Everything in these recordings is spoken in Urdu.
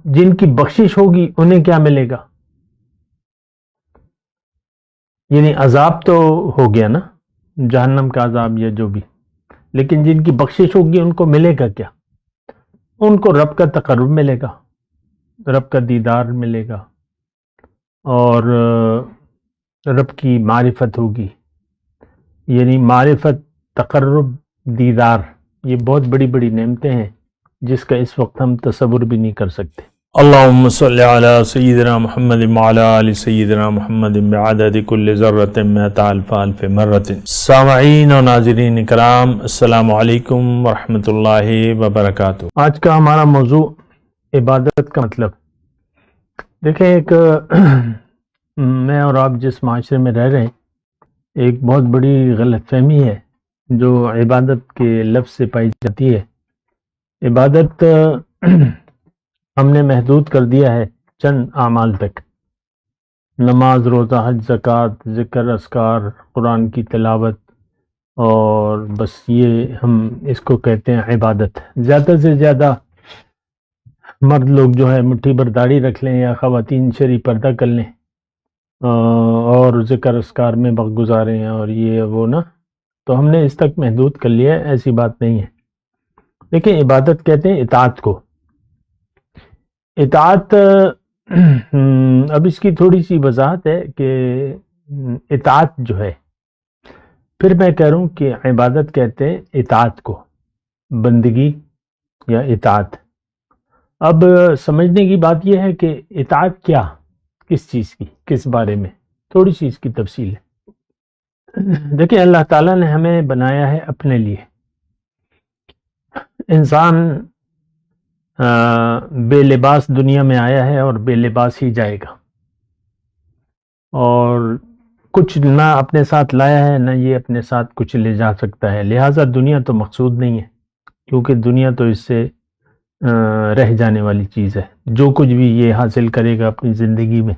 جن کی بخشش ہوگی انہیں کیا ملے گا؟ یعنی عذاب تو ہو گیا نا، جہنم کا عذاب یا جو بھی، لیکن جن کی بخشش ہوگی ان کو ملے گا کیا؟ ان کو رب کا تقرب ملے گا، رب کا دیدار ملے گا، اور رب کی معرفت ہوگی۔ یعنی معرفت، تقرب، دیدار، یہ بہت بڑی بڑی نعمتیں ہیں جس کا اس وقت ہم تصور بھی نہیں کر سکتے۔ اللہم صلی علی سیدنا محمد وعلی آل سیدنا محمد بعدد کل ذرۃ مئۃ الف الف مرۃ۔ سامعین و ناظرین کرام، السلام علیکم ورحمۃ اللہ وبرکاتہ۔ آج کا ہمارا موضوع عبادت کا مطلب۔ دیکھیں، ایک میں اور آپ جس معاشرے میں رہ رہے ہیں، ایک بہت بڑی غلط فہمی ہے جو عبادت کے لفظ سے پائی جاتی ہے۔ عبادت ہم نے محدود کر دیا ہے چند اعمال تک، نماز، روزہ، حج، زکوٰۃ، ذکر، اذکار، قرآن کی تلاوت، اور بس یہ ہم اس کو کہتے ہیں عبادت۔ زیادہ سے زیادہ مرد لوگ جو ہے مٹھی بھر داڑھی رکھ لیں یا خواتین شرعی پردہ کر لیں اور ذکر اذکار میں وقت گزاریں اور یہ وہ نا، تو ہم نے اس تک محدود کر لیا ہے۔ ایسی بات نہیں ہے۔ دیکھیں، عبادت کہتے ہیں اطاعت کو۔ اطاعت، اب اس کی تھوڑی سی وضاحت ہے کہ اطاعت جو ہے، پھر میں کہہ رہا ہوں کہ عبادت کہتے ہیں اطاعت کو، بندگی یا اطاعت۔ اب سمجھنے کی بات یہ ہے کہ اطاعت کیا، کس چیز کی، کس بارے میں، تھوڑی سی اس کی تفصیل ہے۔ دیکھیں، اللہ تعالیٰ نے ہمیں بنایا ہے اپنے لیے۔ انسان بے لباس دنیا میں آیا ہے اور بے لباس ہی جائے گا، اور کچھ نہ اپنے ساتھ لایا ہے، نہ یہ اپنے ساتھ کچھ لے جا سکتا ہے۔ لہٰذا دنیا تو مقصود نہیں ہے، کیونکہ دنیا تو اس سے رہ جانے والی چیز ہے۔ جو کچھ بھی یہ حاصل کرے گا اپنی زندگی میں،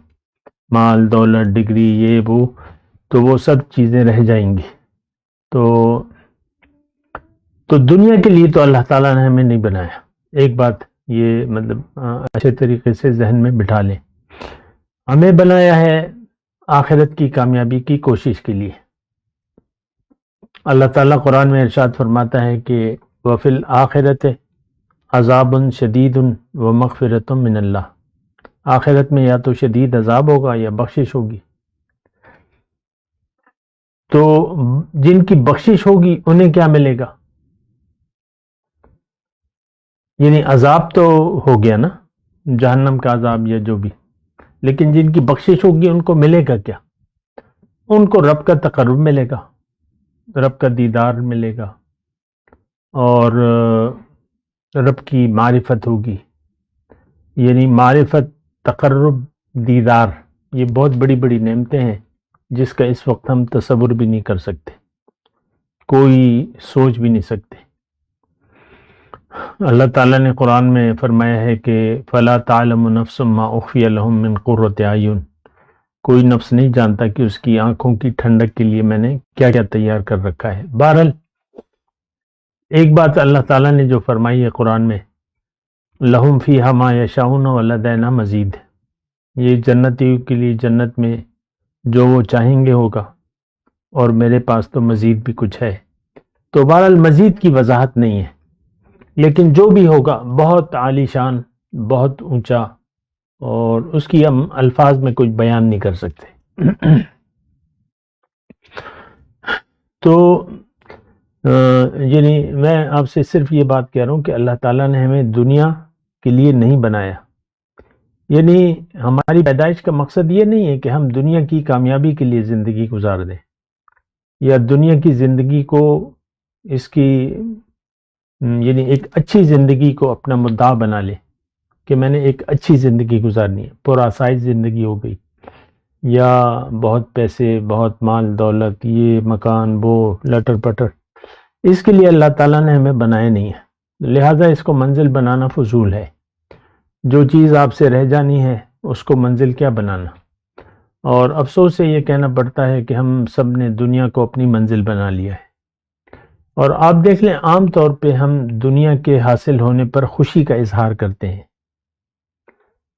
مال، دولت، ڈگری، یہ وہ، تو وہ سب چیزیں رہ جائیں گی۔ تو دنیا کے لیے تو اللہ تعالیٰ نے ہمیں نہیں بنایا۔ ایک بات یہ مطلب اچھے طریقے سے ذہن میں بٹھا لیں، ہمیں بنایا ہے آخرت کی کامیابی کی کوشش کے لیے۔ اللہ تعالیٰ قرآن میں ارشاد فرماتا ہے کہ وَفِي الْآخِرَةِ عَذَابٌ شَدِيدٌ وَمَغْفِرَةٌ مِّنَ اللَّهِ، آخرت میں یا تو شدید عذاب ہوگا یا بخشش ہوگی۔ تو جن کی بخشش ہوگی انہیں کیا ملے گا؟ یعنی عذاب تو ہو گیا نا، جہنم کا عذاب یا جو بھی، لیکن جن کی بخشش ہوگی ان کو ملے گا کیا؟ ان کو رب کا تقرب ملے گا، رب کا دیدار ملے گا، اور رب کی معرفت ہوگی۔ یعنی معرفت، تقرب، دیدار، یہ بہت بڑی بڑی نعمتیں ہیں جس کا اس وقت ہم تصور بھی نہیں کر سکتے، کوئی سوچ بھی نہیں سکتے۔ اللہ تعالیٰ نے قرآن میں فرمایا ہے کہ فَلَا تَعْلَمُ نَفْسٌ مَّا أُخْفِيَ لَهُم مِّن قُرَّةِ أَعْيُنٍ، کوئی نفس نہیں جانتا کہ اس کی آنکھوں کی ٹھنڈک کے لیے میں نے کیا کیا تیار کر رکھا ہے۔ بہرحال ایک بات اللہ تعالیٰ نے جو فرمائی ہے قرآن میں، لَهُمْ فِيهَا مَا يَشَاءُونَ وَلَدَيْنَا مَزِيدٌ، یہ جنتیوں کے لیے جنت میں جو وہ چاہیں گے ہوگا، اور میرے پاس تو مزید بھی کچھ ہے۔ تو بہرحال مزید کی وضاحت نہیں ہے، لیکن جو بھی ہوگا بہت عالی شان، بہت اونچا، اور اس کی ہم الفاظ میں کچھ بیان نہیں کر سکتے۔ تو یعنی میں آپ سے صرف یہ بات کہہ رہا ہوں کہ اللہ تعالیٰ نے ہمیں دنیا کے لیے نہیں بنایا۔ یعنی ہماری پیدائش کا مقصد یہ نہیں ہے کہ ہم دنیا کی کامیابی کے لیے زندگی گزار دیں، یا دنیا کی زندگی کو اس کی یعنی ایک اچھی زندگی کو اپنا مدعا بنا لیں کہ میں نے ایک اچھی زندگی گزارنی ہے، پرآسائش زندگی ہو گئی، یا بہت پیسے، بہت مال دولت، یہ مکان، وہ لٹر پٹر، اس کے لیے اللہ تعالیٰ نے ہمیں بنایا نہیں ہے۔ لہٰذا اس کو منزل بنانا فضول ہے۔ جو چیز آپ سے رہ جانی ہے اس کو منزل کیا بنانا۔ اور افسوس سے یہ کہنا پڑتا ہے کہ ہم سب نے دنیا کو اپنی منزل بنا لیا ہے۔ اور آپ دیکھ لیں، عام طور پہ ہم دنیا کے حاصل ہونے پر خوشی کا اظہار کرتے ہیں،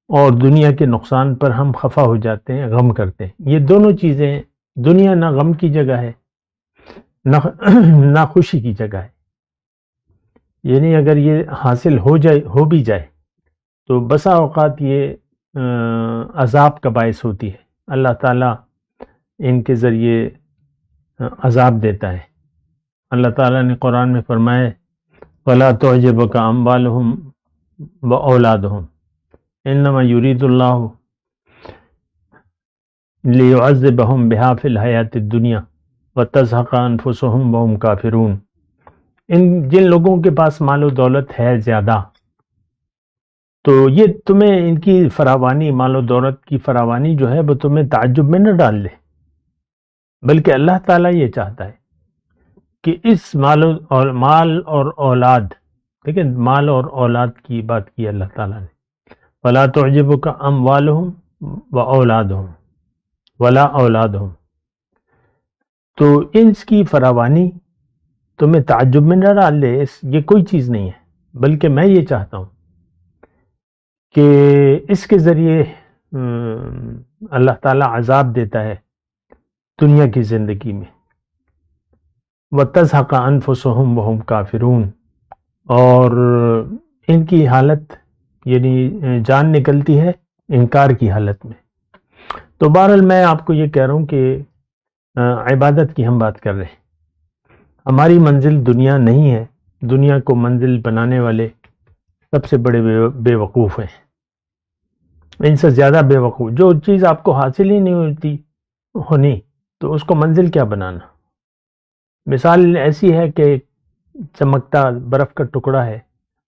اور دنیا کے نقصان پر ہم خفا ہو جاتے ہیں، غم کرتے ہیں۔ یہ دونوں چیزیں، دنیا نہ غم کی جگہ ہے نہ خوشی کی جگہ ہے۔ یعنی اگر یہ حاصل ہو بھی جائے تو بسا اوقات یہ عذاب کا باعث ہوتی ہے۔ اللہ تعالیٰ ان کے ذریعے عذاب دیتا ہے۔ اللہ تعالیٰ نے قرآن میں فرمایا وَلَا تُعْجِبْكَ أَمْوَالُهُمْ وَأَوْلَادُهُمْ إِنَّمَا يُرِيدُ اللَّهُ لِيُعَذِّبَهُمْ بِهَا فِي الْحَيَاةِ الدُّنْيَا وَتَزْهَقَ أَنفُسُهُمْ وَهُمْ كَافِرُونَ۔ جن لوگوں کے پاس مال و دولت ہے زیادہ، تو یہ تمہیں ان کی فراوانی، مال و دولت کی فراوانی جو ہے وہ تمہیں تعجب میں نہ ڈال لے، بلکہ اللہ تعالیٰ یہ چاہتا ہے کہ اس مال اور اولاد، دیکھیں مال اور اولاد کی بات کی اللہ تعالیٰ نے، وَلَا تُعْجِبُكَ أَمْوَالُهُمْ وَأَوْلَادُهُمْ وَلَا أَوْلَادُهُمْ، تو ان کی فراوانی تمہیں تعجب میں نہ ڈال لے، یہ کوئی چیز نہیں ہے، بلکہ میں یہ چاہتا ہوں کہ اس کے ذریعے اللہ تعالیٰ عذاب دیتا ہے دنیا کی زندگی میں۔ وَتَزْهَقَ أَنفُسُهُمْ وَهُمْ كَافِرُونَ، اور ان کی حالت یعنی جان نکلتی ہے انکار کی حالت میں۔ تو بہرحال میں آپ کو یہ کہہ رہا ہوں کہ عبادت کی ہم بات کر رہے ہیں۔ ہماری منزل دنیا نہیں ہے، دنیا کو منزل بنانے والے سب سے بڑے بے وقوف ہیں، ان سے زیادہ بے وقوف۔ جو چیز آپ کو حاصل ہی نہیں ہونی تو اس کو منزل کیا بنانا۔ مثال ایسی ہے کہ چمکتا برف کا ٹکڑا ہے،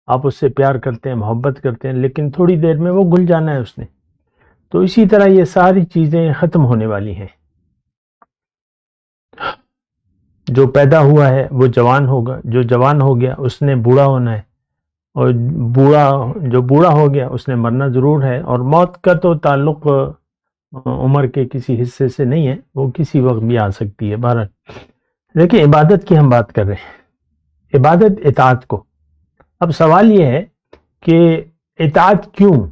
آپ اس سے پیار کرتے ہیں، محبت کرتے ہیں، لیکن تھوڑی دیر میں وہ گل جانا ہے اس نے۔ تو اسی طرح یہ ساری چیزیں ختم ہونے والی ہیں۔ جو پیدا ہوا ہے وہ جوان ہوگا، جو جوان ہو گیا اس نے بوڑھا ہونا ہے، اور جو بوڑھا ہو گیا اس نے مرنا ضرور ہے۔ اور موت کا تو تعلق عمر کے کسی حصے سے نہیں ہے، وہ کسی وقت بھی آ سکتی ہے۔ بہرحال دیکھیں عبادت کی ہم بات کر رہے ہیں، عبادت اطاعت کو۔ اب سوال یہ ہے کہ اطاعت کیوں،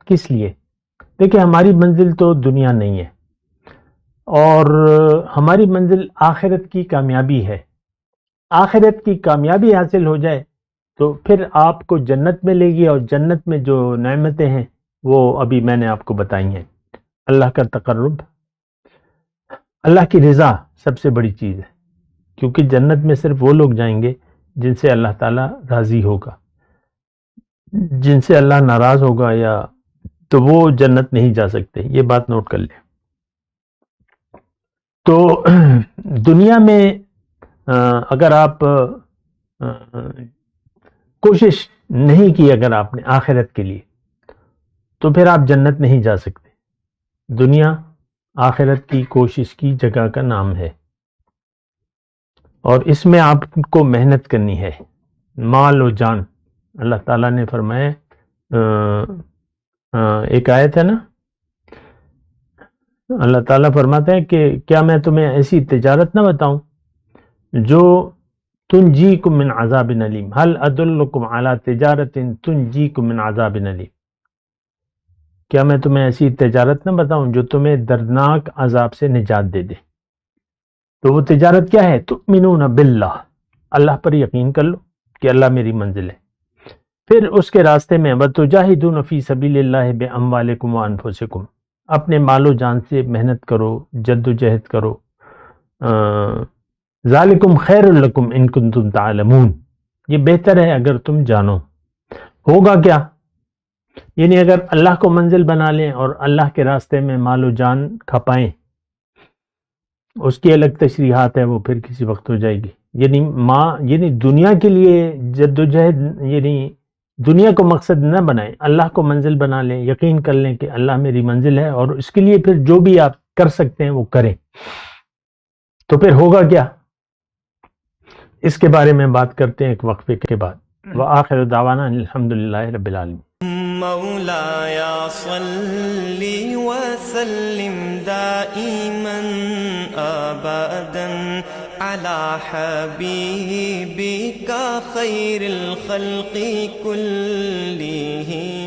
کس لیے؟ دیکھیں ہماری منزل تو دنیا نہیں ہے، اور ہماری منزل آخرت کی کامیابی ہے۔ آخرت کی کامیابی حاصل ہو جائے تو پھر آپ کو جنت ملے گی، اور جنت میں جو نعمتیں ہیں وہ ابھی میں نے آپ کو بتائی ہیں۔ اللہ کا تقرب، اللہ کی رضا سب سے بڑی چیز ہے، کیونکہ جنت میں صرف وہ لوگ جائیں گے جن سے اللہ تعالیٰ راضی ہوگا۔ جن سے اللہ ناراض ہوگا یا تو وہ جنت نہیں جا سکتے، یہ بات نوٹ کر لیں۔ تو دنیا میں اگر آپ کوشش نہیں کی اگر آپ نے آخرت کے لیے، تو پھر آپ جنت نہیں جا سکتے۔ دنیا آخرت کی کوشش کی جگہ کا نام ہے، اور اس میں آپ کو محنت کرنی ہے، مال و جان۔ اللہ تعالیٰ نے فرمایا، ایک آیت ہے نا، اللہ تعالیٰ فرماتا ہے کہ کیا میں تمہیں ایسی تجارت نہ بتاؤں جو تنجیکم من عذاب علیم، هل ادلکم علی تجارت تنجیکم من عذاب علیم، کیا میں تمہیں ایسی تجارت نہ بتاؤں جو تمہیں دردناک عذاب سے نجات دے دے۔ تو وہ تجارت کیا ہے؟ تؤمنون باللہ، اللہ پر یقین کر لو کہ اللہ میری منزل ہے، پھر اس کے راستے میں وتجاہدون فی سبیل اللہ باموالکم وانفسکم، اپنے مال و جان سے محنت کرو، جد و جہد کرو۔ ذالکم خیر لکم ان کنتم تعلمون، یہ بہتر ہے اگر تم جانو۔ ہوگا کیا؟ یعنی اگر اللہ کو منزل بنا لیں اور اللہ کے راستے میں مال و جان کھپائیں، اس کی الگ تشریحات ہے، وہ پھر کسی وقت ہو جائے گی۔ یعنی دنیا کے لیے جد و جہد، یعنی دنیا کو مقصد نہ بنائیں، اللہ کو منزل بنا لیں، یقین کر لیں کہ اللہ میری منزل ہے، اور اس کے لیے پھر جو بھی آپ کر سکتے ہیں وہ کریں۔ تو پھر ہوگا کیا، اس کے بارے میں بات کرتے ہیں ایک وقفے کے بعد۔ وآخر دعوانا الحمدللہ رب العالمین۔ مولاي صل وسلم دائما ابدا على حبيبك خير الخلق كلهم